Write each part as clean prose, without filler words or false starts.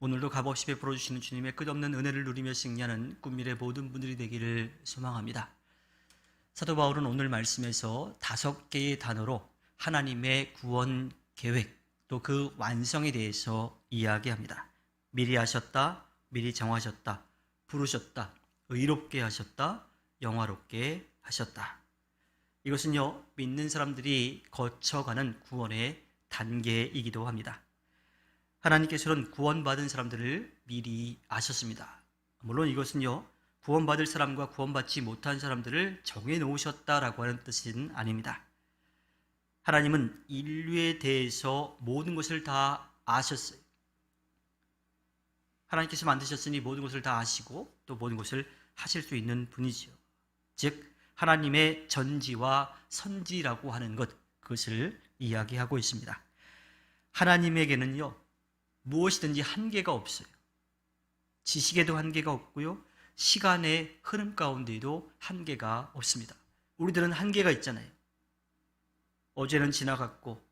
오늘도 값없이 베풀어 주시는 주님의 끝없는 은혜를 누리며 승리하는 꿈미래 모든 분들이 되기를 소망합니다. 사도 바울은 오늘 말씀에서 5개의 단어로 하나님의 구원 계획 또 그 완성에 대해서 이야기합니다. 미리 하셨다, 미리 정하셨다, 부르셨다, 의롭게 하셨다, 영화롭게 하셨다. 이것은요, 믿는 사람들이 거쳐가는 구원의 단계이기도 합니다. 하나님께서는 구원받은 사람들을 미리 아셨습니다. 물론 이것은요, 구원받을 사람과 구원받지 못한 사람들을 정해놓으셨다라고 하는 뜻은 아닙니다. 하나님은 인류에 대해서 모든 것을 다 아셨어요. 하나님께서 만드셨으니 모든 것을 다 아시고 또 모든 것을 하실 수 있는 분이지요. 즉 하나님의 전지와 선지라고 하는 것, 그것을 이야기하고 있습니다. 하나님에게는요, 무엇이든지 한계가 없어요. 지식에도 한계가 없고요, 시간의 흐름 가운데에도 한계가 없습니다. 우리들은 한계가 있잖아요. 어제는 지나갔고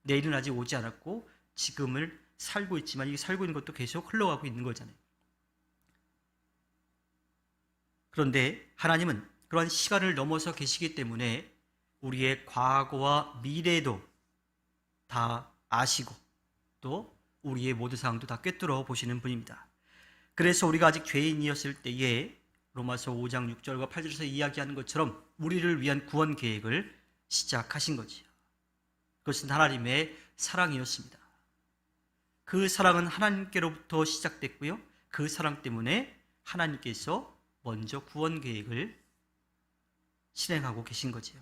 내일은 아직 오지 않았고 지금을 살고 있지만 이 살고 있는 것도 계속 흘러가고 있는 거잖아요. 그런데 하나님은 그러한 시간을 넘어서 계시기 때문에 우리의 과거와 미래도 다 아시고 또 우리의 모든 상황도 다 꿰뚫어 보시는 분입니다. 그래서 우리가 아직 죄인이었을 때에 로마서 5장 6절과 8절에서 이야기하는 것처럼 우리를 위한 구원 계획을 시작하신 거지요. 그것은 하나님의 사랑이었습니다. 그 사랑은 하나님께로부터 시작됐고요, 그 사랑 때문에 하나님께서 먼저 구원 계획을 실행하고 계신 거지요.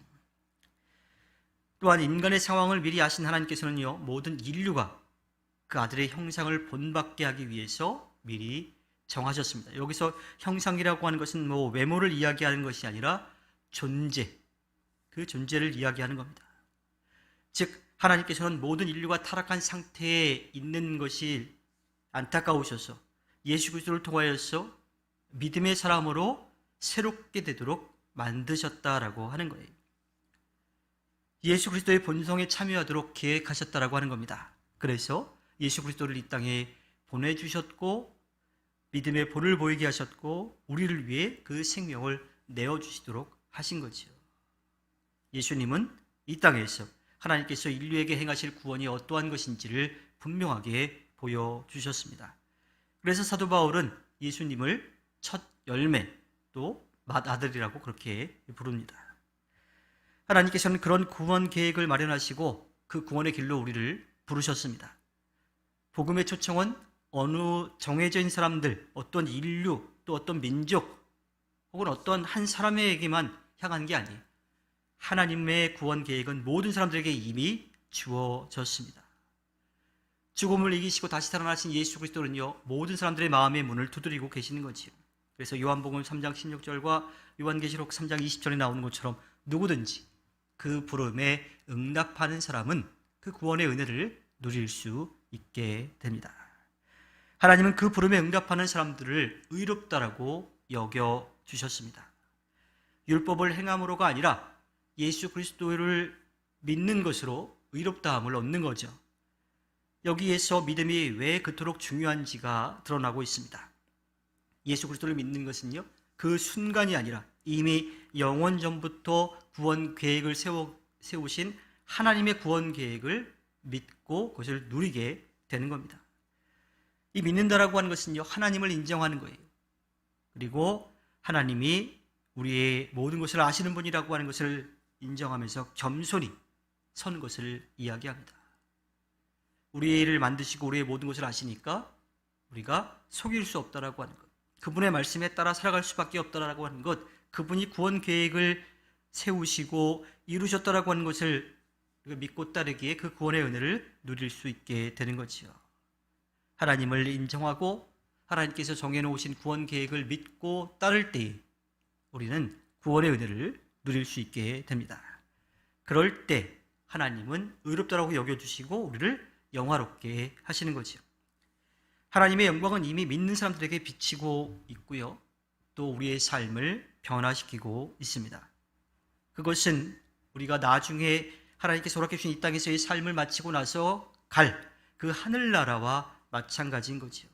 또한 인간의 상황을 미리 아신 하나님께서는요, 모든 인류가 그 아들의 형상을 본받게 하기 위해서 미리 정하셨습니다. 여기서 형상이라고 하는 것은 외모를 이야기하는 것이 아니라 존재, 그 존재를 이야기하는 겁니다. 즉 하나님께서는 모든 인류가 타락한 상태에 있는 것이 안타까우셔서 예수 그리스도를 통하여서 믿음의 사람으로 새롭게 되도록 만드셨다라고 하는 거예요. 예수 그리스도의 본성에 참여하도록 계획하셨다라고 하는 겁니다. 그래서 예수 그리스도를 이 땅에 보내주셨고 믿음의 본을 보이게 하셨고 우리를 위해 그 생명을 내어주시도록 하신 거지요. 예수님은 이 땅에서 하나님께서 인류에게 행하실 구원이 어떠한 것인지를 분명하게 보여주셨습니다. 그래서 사도 바울은 예수님을 첫 열매 또 맏아들이라고 그렇게 부릅니다. 하나님께서는 그런 구원 계획을 마련하시고 그 구원의 길로 우리를 부르셨습니다. 복음의 초청은 어느 정해진 사람들, 어떤 인류, 또 어떤 민족 혹은 어떤 한 사람에게만 향한 게 아니에요. 하나님의 구원 계획은 모든 사람들에게 이미 주어졌습니다. 죽음을 이기시고 다시 살아나신 예수 그리스도는요, 모든 사람들의 마음의 문을 두드리고 계시는 거지요. 그래서 요한복음 3장 16절과 요한계시록 3장 20절에 나오는 것처럼 누구든지 그 부름에 응답하는 사람은 그 구원의 은혜를 누릴 수 있게 됩니다. 하나님은 그 부름에 응답하는 사람들을 의롭다라고 여겨주셨습니다. 율법을 행함으로가 아니라 예수 그리스도를 믿는 것으로 의롭다함을 얻는 거죠. 여기에서 믿음이 왜 그토록 중요한지가 드러나고 있습니다. 예수 그리스도를 믿는 것은요, 그 순간이 아니라 이미 영원 전부터 구원 계획을 세우신 하나님의 구원 계획을 믿고 그것을 누리게 되는 겁니다. 이 믿는다라고 하는 것은요, 하나님을 인정하는 거예요. 그리고 하나님이 우리의 모든 것을 아시는 분이라고 하는 것을 인정하면서 겸손히 선 것을 이야기합니다. 우리를 만드시고 우리의 모든 것을 아시니까 우리가 속일 수 없다라고 하는 것, 그분의 말씀에 따라 살아갈 수밖에 없다라고 하는 것, 그분이 구원 계획을 세우시고 이루셨다라고 하는 것을 믿고 따르기에 그 구원의 은혜를 누릴 수 있게 되는 거지요. 하나님을 인정하고 하나님께서 정해놓으신 구원 계획을 믿고 따를 때에 우리는 구원의 은혜를 누릴 수 있게 됩니다. 그럴 때 하나님은 의롭다라고 여겨주시고 우리를 영화롭게 하시는 거지요. 하나님의 영광은 이미 믿는 사람들에게 비치고 있고요, 또 우리의 삶을 변화시키고 있습니다. 그것은 우리가 나중에 하나님께서 허락해 주신 이 땅에서의 삶을 마치고 나서 갈 그 하늘나라와 마찬가지인 거지요.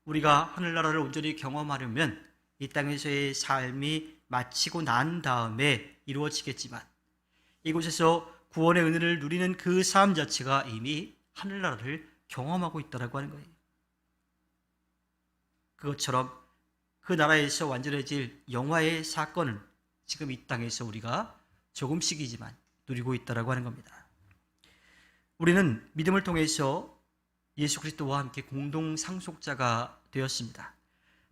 우리가 하늘나라를 온전히 경험하려면 이 땅에서의 삶이 마치고 난 다음에 이루어지겠지만 이곳에서 구원의 은혜를 누리는 그 삶 자체가 이미 하늘나라를 경험하고 있다고 하는 거예요. 그것처럼 그 나라에서 완전해질 영화의 사건을 지금 이 땅에서 우리가 조금씩이지만 누리고 있다고 하는 겁니다. 우리는 믿음을 통해서 예수 그리스도와 함께 공동 상속자가 되었습니다.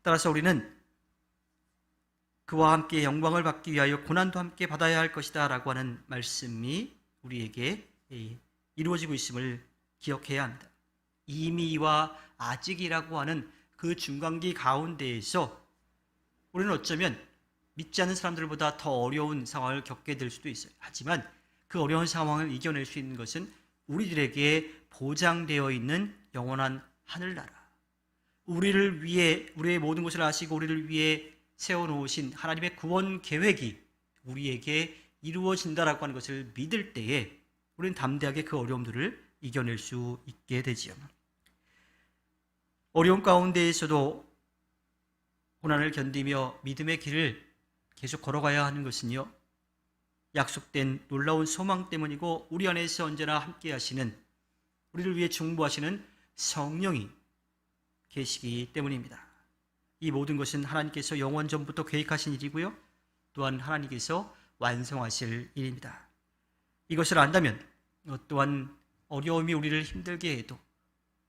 따라서 우리는 그와 함께 영광을 받기 위하여 고난도 함께 받아야 할 것이다 라고 하는 말씀이 우리에게 이루어지고 있음을 기억해야 합니다. 이미와 아직이라고 하는 그 중간기 가운데에서 우리는 어쩌면 믿지 않는 사람들보다 더 어려운 상황을 겪게 될 수도 있어요. 하지만 그 어려운 상황을 이겨낼 수 있는 것은 우리들에게 보장되어 있는 영원한 하늘나라, 우리를 위해, 우리의 모든 것을 아시고 우리를 위해 세워놓으신 하나님의 구원 계획이 우리에게 이루어진다라고 하는 것을 믿을 때에 우리는 담대하게 그 어려움들을 이겨낼 수 있게 되지요. 어려움 가운데에서도 고난을 견디며 믿음의 길을 계속 걸어가야 하는 것은요, 약속된 놀라운 소망 때문이고 우리 안에서 언제나 함께 하시는, 우리를 위해 중보하시는 성령이 계시기 때문입니다. 이 모든 것은 하나님께서 영원 전부터 계획하신 일이고요, 또한 하나님께서 완성하실 일입니다. 이것을 안다면 어떠한 어려움이 우리를 힘들게 해도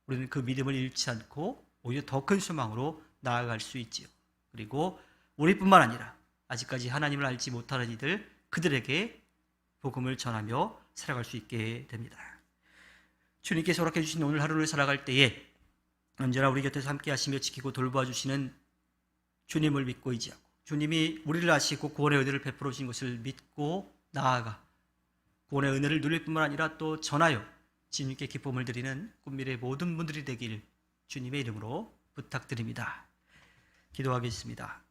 우리는 그 믿음을 잃지 않고 오히려 더 큰 소망으로 나아갈 수 있지요. 그리고 우리뿐만 아니라 아직까지 하나님을 알지 못하는 이들, 그들에게 복음을 전하며 살아갈 수 있게 됩니다. 주님께서 허락해 주신 오늘 하루를 살아갈 때에 언제나 우리 곁에서 함께 하시며 지키고 돌보아 주시는 주님을 믿고 의지하고, 주님이 우리를 아시고 구원의 은혜를 베풀어 주신 것을 믿고 나아가 구원의 은혜를 누릴 뿐만 아니라 또 전하여 주님께 기쁨을 드리는 꿈미래의 모든 분들이 되길 주님의 이름으로 부탁드립니다. 기도하겠습니다.